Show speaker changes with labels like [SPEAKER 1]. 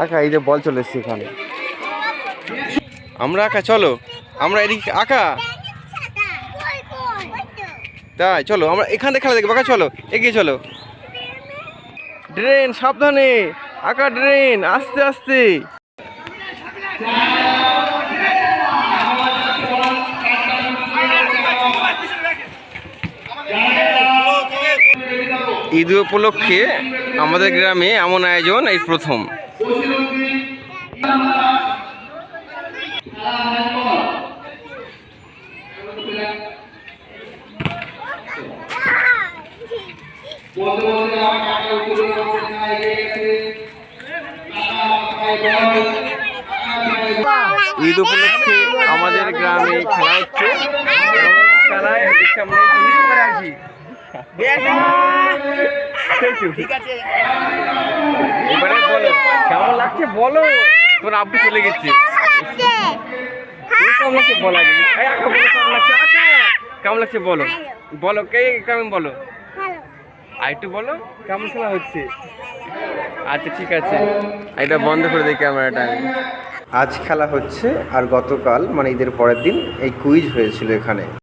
[SPEAKER 1] আঁকা এই যে বল চলে এসছে এখানে। আমরা আঁকা চলো, আমরা এদিকে আঁকা তাই চলো আমরা এখান থেকে খেলা দেখবো। আঁকা চলো, এগিয়ে চলো। ড্রেন সাবধানে, আঁকা ড্রেন আস্তে আস্তে। ঈদ উপলক্ষে আমাদের গ্রামে এমন আয়োজন এই প্রথম। ঈদ উপলক্ষে আমাদের গ্রামে খেলা হচ্ছে। এবারে বলো কেমন লাগছে, বলো। তোর আব্বু চলে গেছে, কেমন লাগছে বলো। কেমন লাগছে বলো, বলো কে কেমন বলো, আর একটু বলো কেমন খেলা হচ্ছে। আচ্ছা ঠিক আছে, এটা বন্ধ করে দিই ক্যামেরাটা। আজ খেলা হচ্ছে আর গতকাল মানে ঈদের পরের দিন এই কুইজ হয়েছিল এখানে।